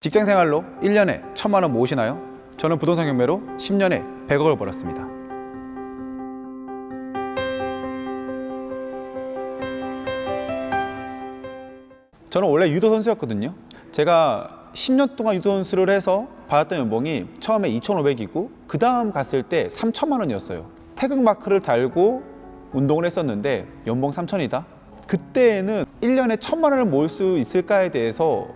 직장 생활로 1년에 1,000만 원 모으시나요? 저는 부동산 경매로 10년에 100억을 벌었습니다. 저는 원래 유도 선수였거든요. 제가 10년 동안 유도 선수를 해서 받았던 연봉이 처음에 2,500이고 그 다음 갔을 때 3,000만 원이었어요. 태극 마크를 달고 운동을 했었는데 연봉 3,000이다? 그때는 1년에 1,000만 원을 모을 수 있을까에 대해서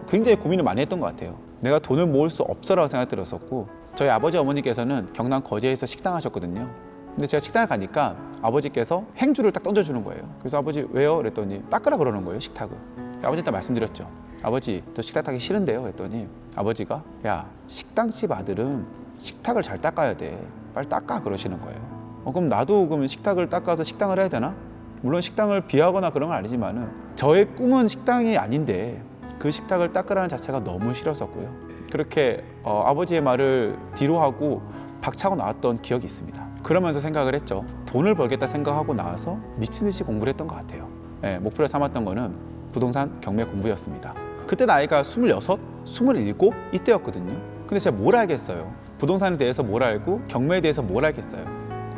굉장히 고민을 많이 했던 것 같아요. 내가 돈을 모을 수 없어라고 생각 들었었고, 저희 아버지 어머니께서는 경남 거제에서 식당 하셨거든요. 근데 제가 식당에 가니까 아버지께서 행주를 딱 던져주는 거예요. 그래서 아버지 왜요? 그랬더니 닦으라 그러는 거예요, 식탁을. 아버지한테 말씀드렸죠. 아버지, 저 식탁 닦기 싫은데요? 그랬더니 아버지가 야, 식당집 아들은 식탁을 잘 닦아야 돼. 빨리 닦아 그러시는 거예요. 그럼 나도 그러면 식탁을 닦아서 식당을 해야 되나? 물론 식당을 비하거나 그런 건 아니지만은 저의 꿈은 식당이 아닌데 그 식탁을 닦으라는 자체가 너무 싫었었고요. 그렇게 아버지의 말을 뒤로 하고 박차고 나왔던 기억이 있습니다. 그러면서 생각을 했죠. 돈을 벌겠다 생각하고 나와서 미친 듯이 공부를 했던 것 같아요. 네, 목표로 삼았던 거는 부동산 경매 공부였습니다. 그때 나이가 26, 27 이때였거든요. 근데 제가 뭘 알겠어요. 부동산에 대해서 뭘 알고 경매에 대해서 뭘 알겠어요.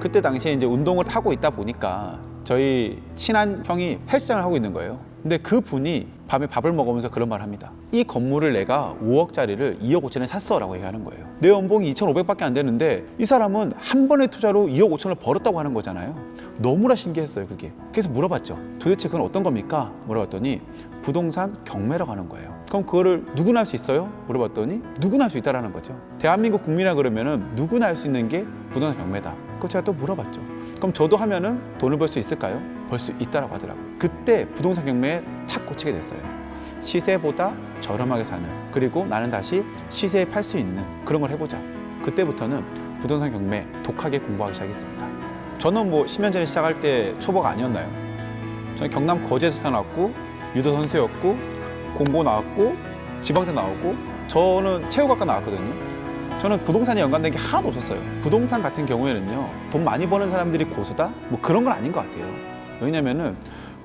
그때 당시에 이제 운동을 하고 있다 보니까 저희 친한 형이 헬스장을 하고 있는 거예요. 근데 그 분이 밤에 밥을 먹으면서 그런 말을 합니다. 이 건물을 내가 5억짜리를 2억 5천에 샀어 라고 얘기하는 거예요. 내 연봉이 2,500밖에 안 되는데 이 사람은 한 번의 투자로 2억 5천을 벌었다고 하는 거잖아요. 너무나 신기했어요, 그게. 그래서 물어봤죠. 도대체 그건 어떤 겁니까? 물어봤더니 부동산 경매라고 하는 거예요. 그럼 그거를 누구나 할 수 있어요? 물어봤더니 누구나 할 수 있다라는 거죠. 대한민국 국민이라 그러면은 누구나 할 수 있는 게 부동산 경매다. 그거 제가 또 물어봤죠. 그럼 저도 하면은 돈을 벌 수 있을까요? 벌 수 있다라고 하더라고요. 그때 부동산 경매에 탁 꽂히게 됐어요. 시세보다 저렴하게 사는, 그리고 나는 다시 시세에 팔 수 있는 그런 걸 해보자. 그때부터는 부동산 경매 독하게 공부하기 시작했습니다. 저는 뭐 10년 전에 시작할 때 초보가 아니었나요? 저는 경남 거제에서 태어났고 유도 선수였고 공고 나왔고 지방대 나오고 저는 체육학과 나왔거든요. 저는 부동산에 연관된 게 하나도 없었어요. 부동산 같은 경우에는요, 돈 많이 버는 사람들이 고수다? 뭐 그런 건 아닌 것 같아요. 왜냐면은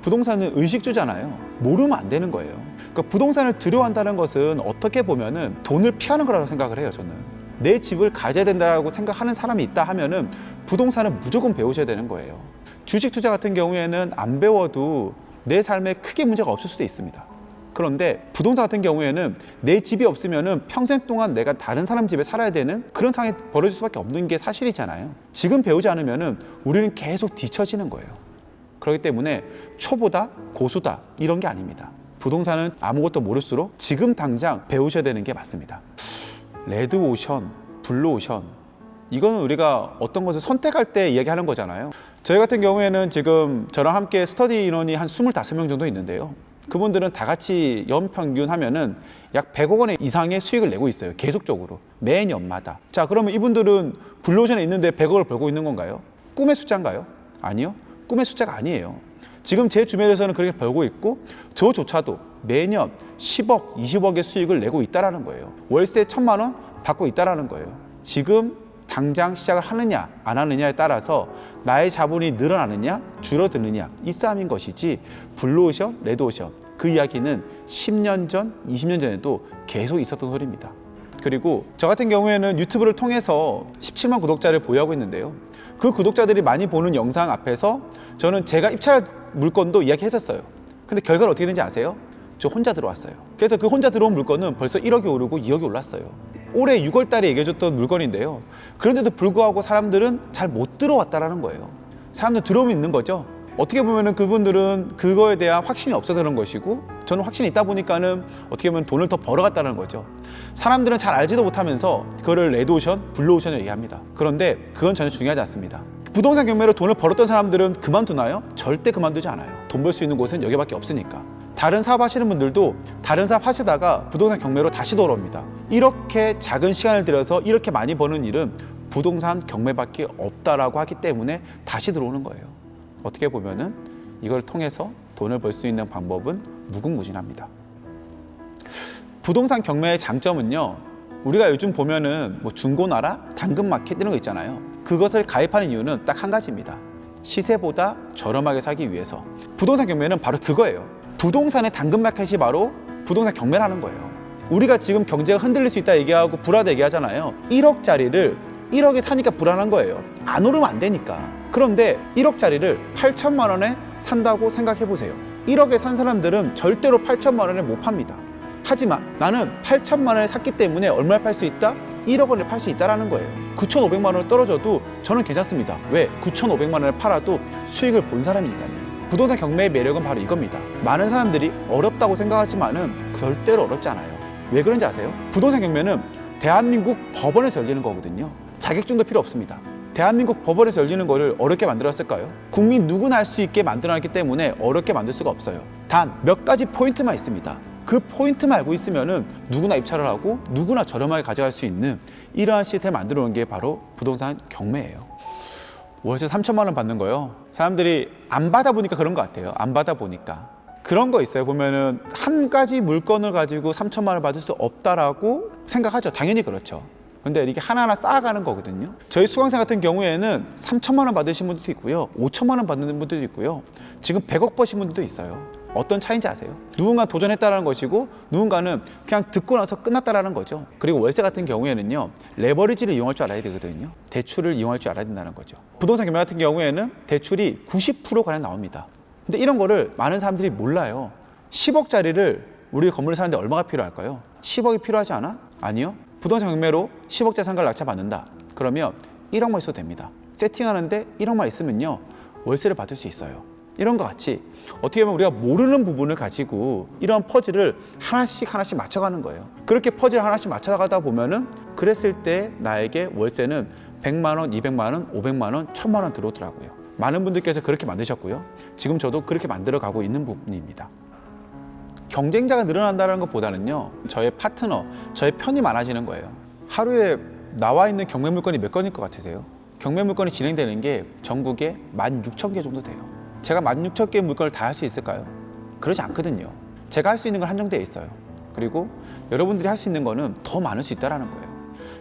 부동산은 의식주잖아요. 모르면 안 되는 거예요. 그러니까 부동산을 두려워한다는 것은 어떻게 보면은 돈을 피하는 거라고 생각을 해요, 저는. 내 집을 가져야 된다고 생각하는 사람이 있다 하면은 부동산은 무조건 배우셔야 되는 거예요. 주식 투자 같은 경우에는 안 배워도 내 삶에 크게 문제가 없을 수도 있습니다. 그런데 부동산 같은 경우에는 내 집이 없으면은 평생 동안 내가 다른 사람 집에 살아야 되는 그런 상황이 벌어질 수밖에 없는 게 사실이잖아요. 지금 배우지 않으면은 우리는 계속 뒤처지는 거예요. 그렇기 때문에 초보다 고수다 이런 게 아닙니다. 부동산은 아무것도 모를수록 지금 당장 배우셔야 되는 게 맞습니다. 레드오션, 블루오션, 이거는 우리가 어떤 것을 선택할 때 이야기하는 거잖아요. 저희 같은 경우에는 지금 저랑 함께 스터디 인원이 한 25명 정도 있는데요. 그분들은 다 같이 연평균 하면은 약 100억 원 이상의 수익을 내고 있어요. 계속적으로 매년마다. 자, 그러면 이분들은 블루오션에 있는데 100억을 벌고 있는 건가요? 꿈의 숫자인가요? 아니요, 꿈의 숫자가 아니에요. 지금 제 주변에서는 그렇게 벌고 있고 저조차도 매년 10억, 20억의 수익을 내고 있다는 거예요. 월세 1,000만 원 받고 있다는 거예요. 지금 당장 시작을 하느냐 안 하느냐에 따라서 나의 자본이 늘어나느냐 줄어드느냐 이 싸움인 것이지, 블루오션, 레드오션 그 이야기는 10년 전, 20년 전에도 계속 있었던 소리입니다. 그리고 저 같은 경우에는 유튜브를 통해서 17만 구독자를 보유하고 있는데요. 그 구독자들이 많이 보는 영상 앞에서 저는 제가 입찰할 물건도 이야기했었어요. 근데 결과는 어떻게 되는지 아세요? 저 혼자 들어왔어요. 그래서 그 혼자 들어온 물건은 벌써 1억이 오르고 2억이 올랐어요. 올해 6월 달에 얘기해줬던 물건인데요. 그런데도 불구하고 사람들은 잘 못 들어왔다라는 거예요. 사람들 들어오면 있는 거죠. 어떻게 보면은 그분들은 그거에 대한 확신이 없어서 그런 것이고, 저는 확신이 있다 보니까는 어떻게 보면 돈을 더 벌어갔다는 거죠. 사람들은 잘 알지도 못하면서 그거를 레드오션, 블루오션을 얘기합니다. 그런데 그건 전혀 중요하지 않습니다. 부동산 경매로 돈을 벌었던 사람들은 그만두나요? 절대 그만두지 않아요. 돈 벌 수 있는 곳은 여기밖에 없으니까. 다른 사업 하시는 분들도 다른 사업 하시다가 부동산 경매로 다시 돌아옵니다. 이렇게 작은 시간을 들여서 이렇게 많이 버는 일은 부동산 경매밖에 없다라고 하기 때문에 다시 들어오는 거예요. 어떻게 보면은 이걸 통해서 돈을 벌 수 있는 방법은 무궁무진합니다. 부동산 경매의 장점은요, 우리가 요즘 보면은 뭐 중고나라, 당근마켓 이런 거 있잖아요. 그것을 가입하는 이유는 딱 한 가지입니다. 시세보다 저렴하게 사기 위해서. 부동산 경매는 바로 그거예요. 부동산의 당근마켓이 바로 부동산 경매라는 거예요. 우리가 지금 경제가 흔들릴 수 있다 얘기하고 불하다 얘기하잖아요. 1억짜리를 1억에 사니까 불안한 거예요. 안 오르면 안 되니까. 그런데 1억짜리를 8천만 원에 산다고 생각해 보세요. 1억에 산 사람들은 절대로 8천만 원에 못 팝니다. 하지만 나는 8천만 원에 샀기 때문에 얼마에 팔 수 있다? 1억 원에 팔 수 있다라는 거예요. 9,500만 원을 떨어져도 저는 괜찮습니다. 왜? 9,500만 원을 팔아도 수익을 본 사람이니까요. 부동산 경매의 매력은 바로 이겁니다. 많은 사람들이 어렵다고 생각하지만은 절대로 어렵지 않아요. 왜 그런지 아세요? 부동산 경매는 대한민국 법원에서 열리는 거거든요. 자격증도 필요 없습니다. 대한민국 법원에서 열리는 거를 어렵게 만들었을까요? 국민 누구나 할 수 있게 만들어놨기 때문에 어렵게 만들 수가 없어요. 단 몇 가지 포인트만 있습니다. 그 포인트만 알고 있으면은 누구나 입찰을 하고 누구나 저렴하게 가져갈 수 있는 이러한 시스템을 만들어 놓은 게 바로 부동산 경매예요. 월세 3천만 원 받는 거요. 사람들이 안 받아보니까 그런 것 같아요. 안 받아보니까. 그런 거 있어요. 보면은 한 가지 물건을 가지고 3천만 원을 받을 수 없다라고 생각하죠. 당연히 그렇죠. 근데 이게 하나하나 쌓아가는 거거든요. 저희 수강생 같은 경우에는 3천만 원 받으신 분들도 있고요. 5천만 원 받는 분들도 있고요. 지금 100억 버신 분들도 있어요. 어떤 차이인지 아세요? 누군가 도전했다라는 것이고 누군가는 그냥 듣고 나서 끝났다라는 거죠. 그리고 월세 같은 경우에는요. 레버리지를 이용할 줄 알아야 되거든요. 대출을 이용할 줄 알아야 된다는 거죠. 부동산 경매 같은 경우에는 대출이 90%가량 나옵니다. 근데 이런 거를 많은 사람들이 몰라요. 10억짜리를 우리 건물을 사는데 얼마가 필요할까요? 10억이 필요하지 않아? 아니요. 부동산 경매로 10억짜리 상가를 낙찰받는다. 그러면 1억만 있어도 됩니다. 세팅하는데 1억만 있으면요. 월세를 받을 수 있어요. 이런 것 같이 어떻게 보면 우리가 모르는 부분을 가지고 이런 퍼즐을 하나씩 맞춰가는 거예요. 그렇게 퍼즐을 하나씩 맞춰가다 보면은 그랬을 때 나에게 월세는 100만 원, 200만 원, 500만 원, 1000만 원 들어오더라고요. 많은 분들께서 그렇게 만드셨고요. 지금 저도 그렇게 만들어가고 있는 부분입니다. 경쟁자가 늘어난다는 것보다는요. 저의 파트너, 저의 편이 많아지는 거예요. 하루에 나와 있는 경매 물건이 몇 건일 것 같으세요? 경매 물건이 진행되는 게 전국에 16,000개 정도 돼요. 제가 16,000개의 물건을 다 할 수 있을까요? 그러지 않거든요. 제가 할 수 있는 건 한정되어 있어요. 그리고 여러분들이 할 수 있는 거는 더 많을 수 있다는 거예요.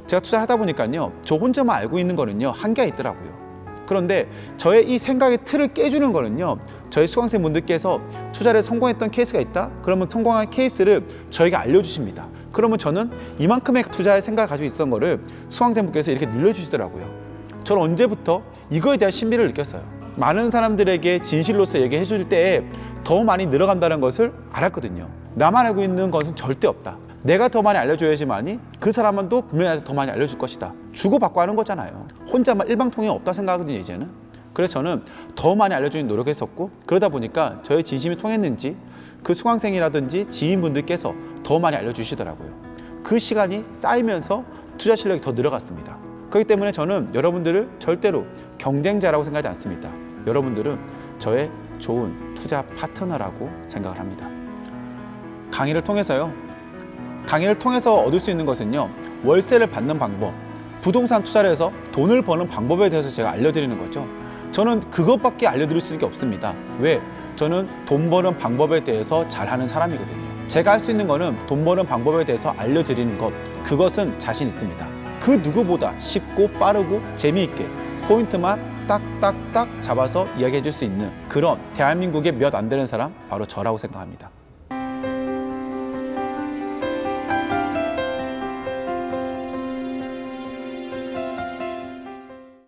제가 투자를 하다 보니까요. 저 혼자만 알고 있는 거는요. 한계가 있더라고요. 그런데 저의 이 생각의 틀을 깨주는 거는요. 저희 수강생분들께서 투자를 성공했던 케이스가 있다? 그러면 성공한 케이스를 저에게 알려주십니다. 그러면 저는 이만큼의 투자의 생각을 가지고 있었던 거를 수강생분께서 이렇게 늘려주시더라고요. 저는 언제부터 이거에 대한 신비를 느꼈어요. 많은 사람들에게 진실로서 얘기해 줄 때에 더 많이 늘어간다는 것을 알았거든요. 나만 알고 있는 것은 절대 없다. 내가 더 많이 알려줘야지만이 그 사람은 또 분명히 나한테 더 많이 알려줄 것이다. 주고받고 하는 거잖아요. 혼자만 일방통행이 없다 생각하거든요, 이제는. 그래서 저는 더 많이 알려주는 노력했었고 그러다 보니까 저의 진심이 통했는지 그 수강생이라든지 지인분들께서 더 많이 알려주시더라고요. 그 시간이 쌓이면서 투자 실력이 더 늘어갔습니다. 그렇기 때문에 저는 여러분들을 절대로 경쟁자라고 생각하지 않습니다. 여러분들은 저의 좋은 투자 파트너라고 생각을 합니다. 강의를 통해서요. 강의를 통해서 얻을 수 있는 것은요. 월세를 받는 방법, 부동산 투자를 해서 돈을 버는 방법에 대해서 제가 알려드리는 거죠. 저는 그것밖에 알려드릴 수 있는 게 없습니다. 왜? 저는 돈 버는 방법에 대해서 잘하는 사람이거든요. 제가 할 수 있는 거는 돈 버는 방법에 대해서 알려드리는 것, 그것은 자신 있습니다. 그 누구보다 쉽고 빠르고 재미있게 포인트만 딱딱딱 잡아서 이야기해 줄 수 있는 그런 대한민국의 몇 안 되는 사람, 바로 저라고 생각합니다.